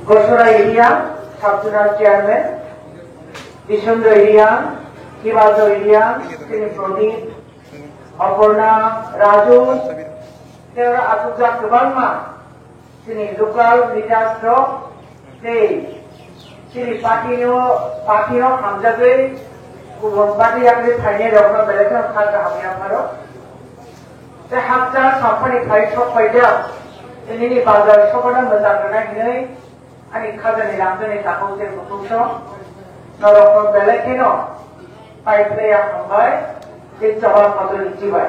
গসরা area subzonal chairman, বিশুন্দ্র area, কিবাজ area, তিনি প্রদীপ, অপর্ণা, রাজু, আতুজা गोबांमा जोंनि लोकाल लिडार्सफ्रा जोंनि पार्टियाव हामजागै गुबुन पार्टियाखै फायनाय रावना बेलेगखौ खारगा हामियाफोराव बे हाबजा सामफानिफ्राय सफायदों दिनैनि बाजार सफाना मोजां मोननानै आंनि खाजानि लांदोनि थाखौसे बुथुमसो नरकखौ बेलेगखैनो पाइपलाया हामबाय बे जवाब मात्र जिबाय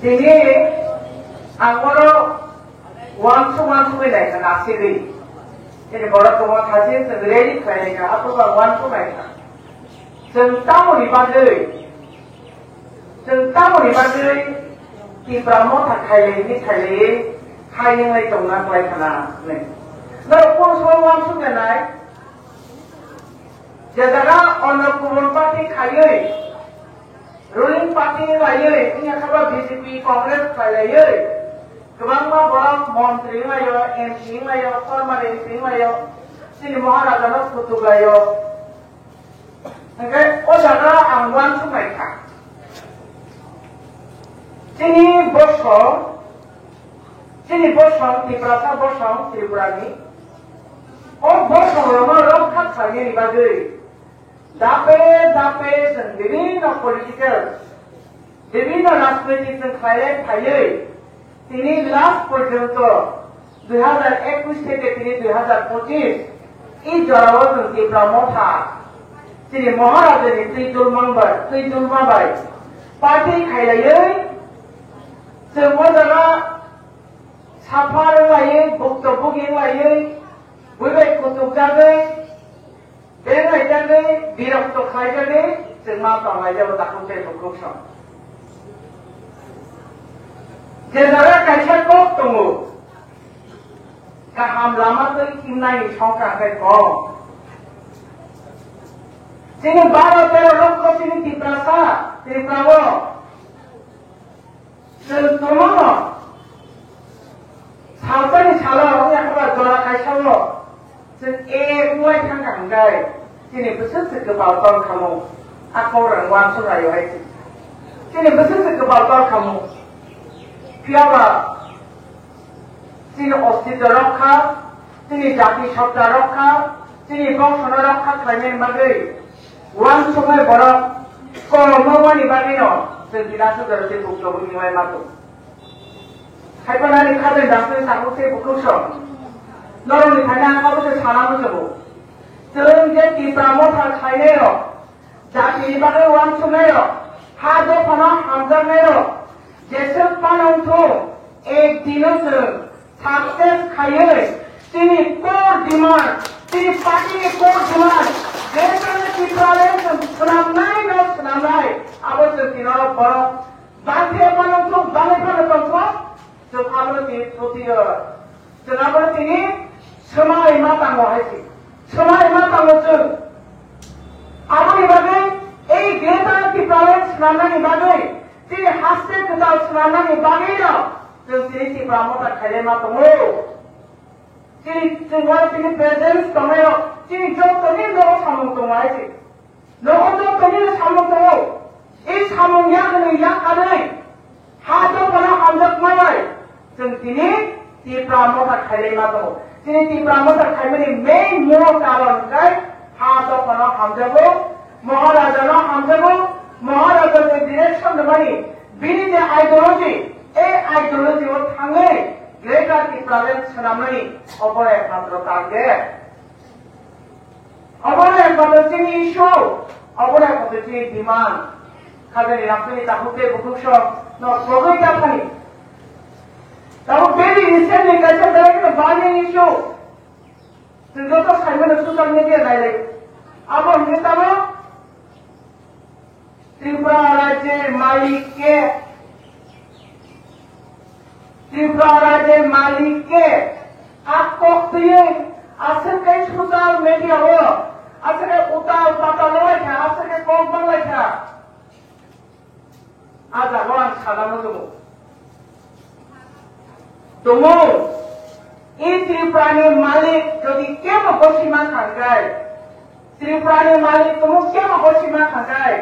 दिनै आंबो वान टू फैनाय नासिगै दिनै बर'खौ थासे जों रेडि खालायनाय आफोबा वान टू नायखा जों तामुनि बागै किब्रामो थाखायलै हायिङै दंना गलायखाना नै नों पन्सो वान टू जानाय जेदारा अन्य गुबुन पार्टी खायै रुलिं पार्टी लायै इयाखाबा बीजेपी कांग्रेस खायलायै गोबांमा बरं मन्त्रि लायो एमपी लायो परमानेंट लायो जोंनि महाराजानो फुटुक लायो ओंखाय अजाना आं वान टू नायखा जोंनि बसं त्रिपुरासा बसं त्रिपुरानि अ बसंआवनो रक्षा खालायनायनि बागै दापे जों विभिन्न पलिटिकल विभिन्न राजनैतिक जों खायै তিনি লাস্ট পর্যন্ত 2021 থেকে তিনি 2025 এই জড়াও जों তীব্রমথা তিনি মহারাজাनि তৈজুলমাबाय पार्टी खायलायै जों मोजाङा साफार लायै बक्तब्य लायै बयबाय कुतुबजागै बेरायजागै बिरक्त खायजागै जों मा खालामनाय दाखौसे बुखौसं जेजारा कायसा कक दङ गाहाम लामाखै थिंनायनि संख्राखै कम जोंनि 12-13 लक्ष जोंनि त्रिपुराव जों दङ सावतानि सालाव एखनबा जरा कायसाव जों मुवाय थांगांगाय दिनै बोसोरसे गोबाव दल खामो आखौरां वान सरायावहाय दिनै बोसोरसे गोबाव दल खामो कियाबा जोंनि अस्तित्व रक्षा जोंनि जाति सत्ता रक्षा जोंनि बंशन रक्षा खालामनायनि बागै वान समय बर' कलमनि बागैनो जों बिराद जरसे बुक्तब्यनिफ्राय माथो खायफानानि खाजों दासो साखौसे बुखौसं नरमनिफ्रायनो आंखाबो सानाबो जोबो जों जे तीब्रमथा खायनायाव जातिनि बागै वान समायाव हा दफाना हामजानायाव जैसे पानंथो एक दिनों से सक्सेस खाये तीनी कोर डिमांड तीनी पार्टी के कोर डिमांड जैसे ने किप्राले सुनामनाय अब से तीनों बड़ो बांधे पानंथो जो आपने तीन छोटी जो आपने तीनी समय मातांगो है सी समय मातांगो जो आपने बागे एक गेटा किप्राले सुनामनाय बागे তিনি হাসতে কোথাও স্নানানি বাগেইরা তিনি তীব্রমতা খাইলে মা তোমো তিনি প্রেজেন্স তোমো তিনি যতনি লোক সামং তোমাইছে লোক যতনি সামং তোমো এই সামং ইয়াকাनै হাতো বনা হামজাক মাই जों তিনি তীব্রমতা খাইলে মা তোমো তিনি তীব্রমতা খাইমানি মেইন মূল কারণকাই হাতো বনা হামজাগো মহারাজাनो हामजागो महाराजानि डिरेक्शन माने बिनि जे आइडियोलॉजी ए आइडियोलॉजीआव थाङै ग्रेटार त्रिपुरानि सोनामनायनि अबरे एकमात्र टार्गेट अबरे एकमात्र जोंनि इस्यु अबरे एकमात्र जोंनि डिमान्ड खाजानि लांफैनि दाखौसे बुखौसं न प्रगै दाफानि दाबो बेनि रिसेन्टलि गायसा बेलेगनो बानि इस्यु जों जत साइमोन ससियेल मिडिया नायलाय आबो नेताबो त्रिपुरा राज्य मालिक के आपको ये असर कई सोशल मीडिया हो असर के उतार पाताल था असर के कौन बंग था आज आगोन साना में तुमो এই ত্রিপুরানি মালিক যদি কেউ বসিমা খাঙ্গায় ত্রিপুরানি মালিক তুমি কেউ বসিমা খাঙ্গায়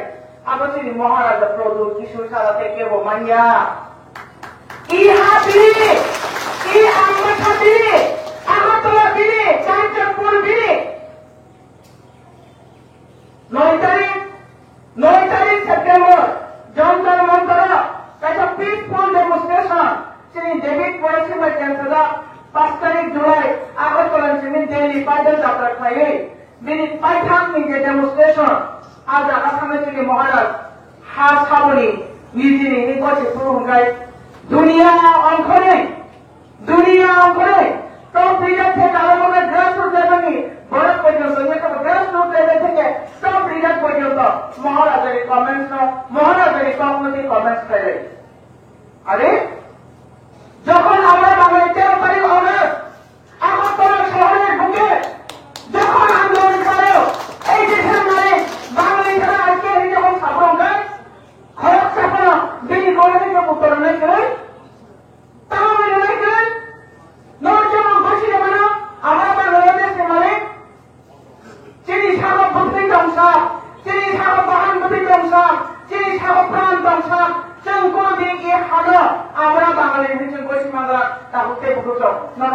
আবার তিনি মহারাজা প্রদূর কিশোর সারাতে কেউ মানিয়া ইহা বিনি ই আমরা বিনি আগরতলা বিনি চাঁদপুর বিনি 9 তারিখ সেপ্টেম্বর যন্তর মন্তর একটা পিসফুল ডেমনস্ট্রেশন তিনি ডেভিড পরিসীমা ক্যান্সার 5 তারিখ জুলাই আগরতলা তিনি দিল্লি পাইদল যাত্রা খাইয়ে বিনি পাইথান নিয়ে ডেমনস্ট্রেশন আজ আসামে তিনি মহারাজ হা সাবনি নিজেনি এই বছর পুরুঙ্গায় দুনিয়া অঙ্কনে তো ফ্রিডম থেকে আরম্ভ করে গ্রাসরুট লেভেলে বড় পর্যন্ত যেটা গ্রাসরুট লেভেল থেকে সব ফ্রিডম পর্যন্ত মহারাজের কমেন্টস মহারাজের কমেন্টস করে আরে যখন আমরা বাংলায় 13 তারিখ অগস্ট আগরতলা শহরের বুকে যখন আন্দোলন করে এই দেশের মানে বাঙালি যারা আজকে এই যখন সাবরং গায় খরচ চাপানো দিল্লি করে থেকে উত্তর নেই করে তাও মানে নেই করে নজর বসে মানে আমরা বাংলাদেশ মানে চিনি সাগর ভক্তি দংশা চিনি সাগর বাহান ভক্তি দংশা চিনি সাগর প্রাণ দংশা जों को दिए हानो आमरा बांगाली हिंसुन बसिमांगा ताहुते बुकुसो